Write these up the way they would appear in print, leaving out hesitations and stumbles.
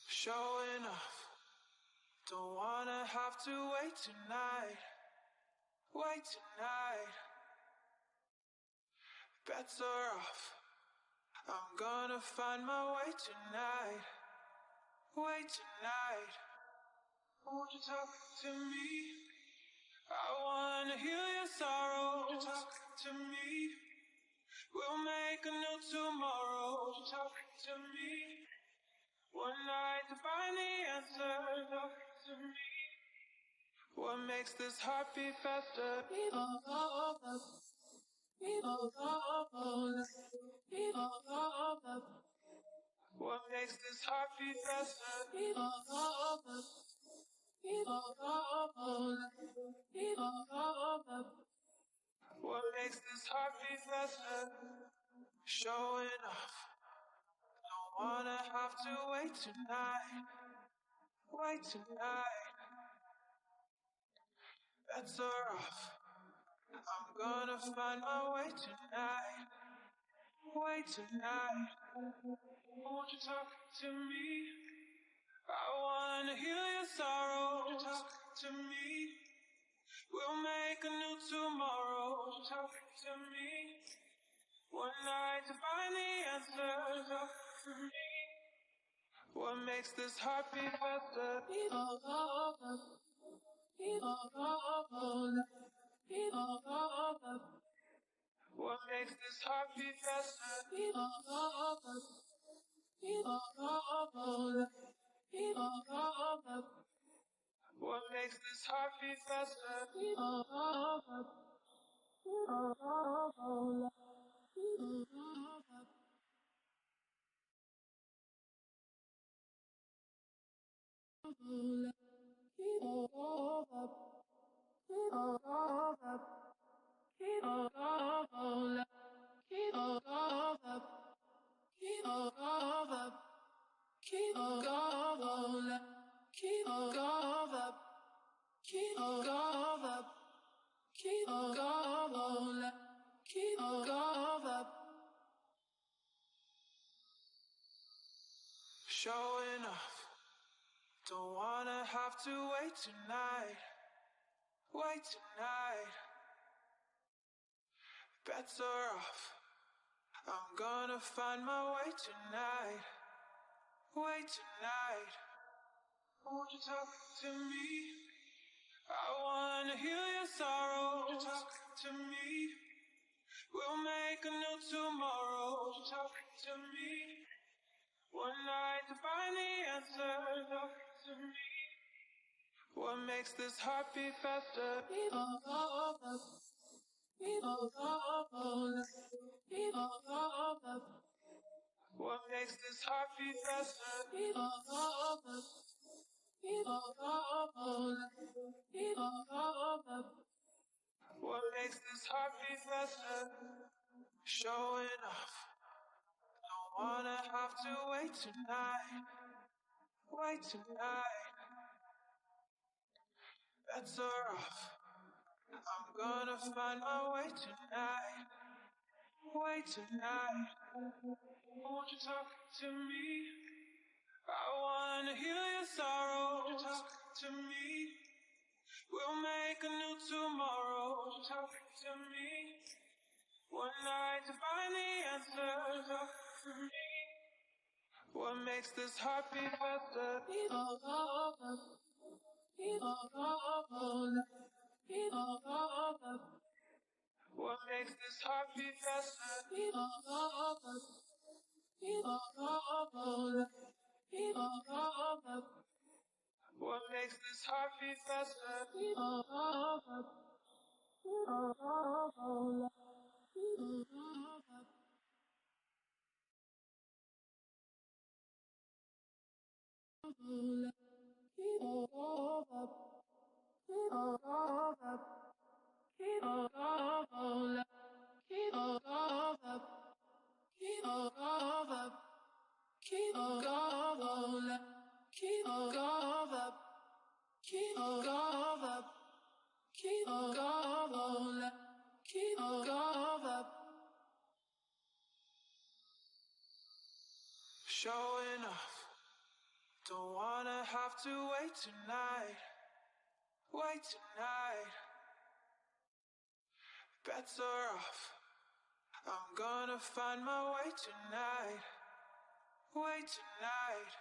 Showing off, don't wanna have to wait tonight. Bets are off, I'm gonna find my way tonight. Won't you talk to me? I wanna heal your sorrow. Won't you talk to me? We'll make a new tomorrow. Won't you talk to me? One night to find the answer. Talk to me. What makes this heart beat faster? What makes this heart beat faster? What makes this heart beat faster? Showing off, don't wanna have to wait tonight. Bets are off, I'm gonna find my way tonight. Won't you talk to me? I wanna heal your sorrow. Won't you talk to me? We'll make a new tomorrow. Won't you talk to me? One night to find the answer. Talk to me. What makes this heart beat faster? What makes this heart beat faster? What makes this heart beat faster? Showing off, don't wanna have to wait tonight. Bets are off, I'm gonna find my way tonight. Won't you talk to me? I wanna heal your sorrow. Won't you talk to me? We'll make a new tomorrow. Won't you talk to me? One night to find the answer. Talk to me. What makes this heart beat faster? What makes this heart beat faster? What makes this heart beat faster? Showing off, don't wanna have to wait tonight. Bets are off, I'm gonna find my way tonight. Won't you talk to me? I wanna heal your sorrow. Won't you talk to me? We'll make a new tomorrow. Won't you talk to me? One night to find the answer. Talk to me. What makes this heart beat faster? What makes this heart beat faster? What makes this heart beat faster? Showing off, don't wanna have to wait tonight. Wait tonight. Bets are off, I'm gonna find my way tonight. Wait tonight.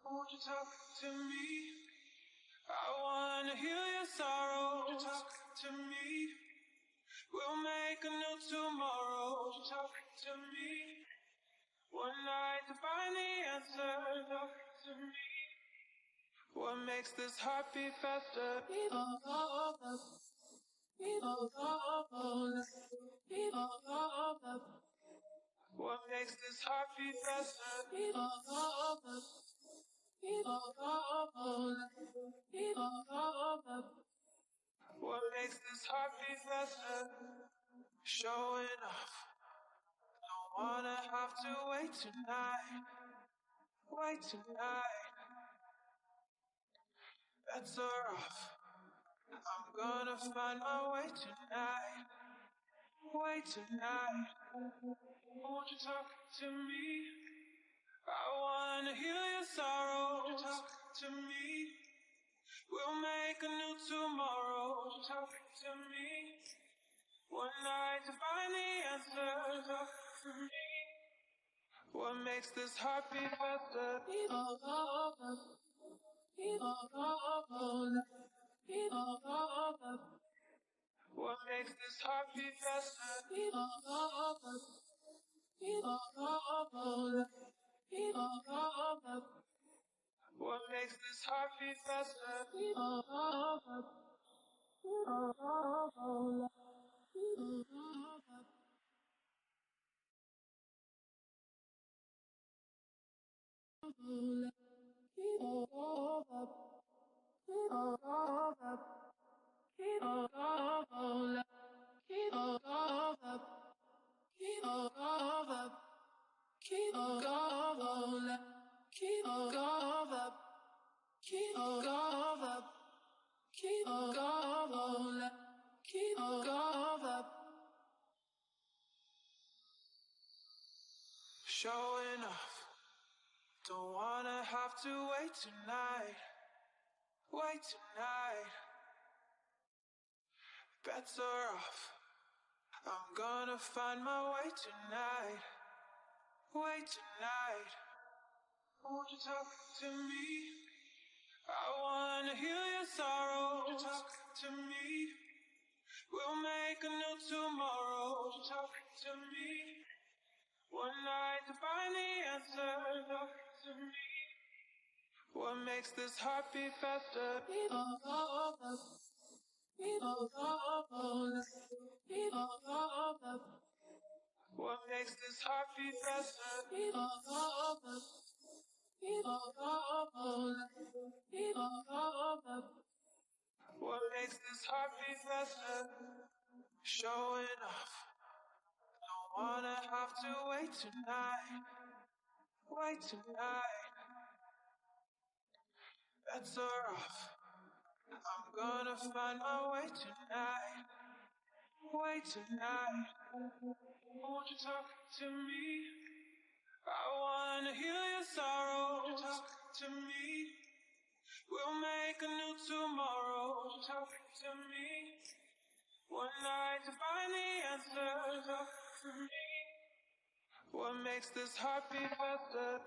Won't you talk to me? I wanna heal your sorrow. Won't you talk to me? We'll make a new tomorrow. Won't you talk to me? One night to find the answer. Talk to me. What makes this heart beat faster? What makes this heart beat faster? What makes this heart beat faster? Showing off, don't wanna have to wait tonight. Wait tonight. Bets are off, I'm gonna find my way tonight. Wait tonight. Won't you talk to me? I wanna heal your sorrow. Won't you talk to me? We'll make a new tomorrow. Won't you talk to me? One night to find the answer. Talk to me. What makes this heart beat faster? What makes this heart beat faster? What makes this heart beat faster? Showing off, don't wanna have to wait tonight. Wait tonight. Bets are off, I'm gonna find my way tonight. Wait tonight. Won't you talk to me? I wanna heal your sorrow. Won't you talk to me? We'll make a new tomorrow. Won't you talk to me? One night to find the answer. Talk to me. What makes this heart beat faster? What makes this heart beat faster? What makes this heart beat faster? Showing off, don't wanna have to wait tonight. Wait tonight. Bets are off, I'm gonna find my way tonight. Wait tonight. Won't you talk to me? I wanna heal your sorrow. Won't you talk to me? We'll make a new tomorrow. Won't you talk to me? One night to find the answer. Talk to me. What makes this heart beat faster?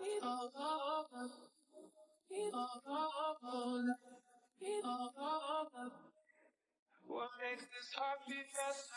What makes this heart beat faster?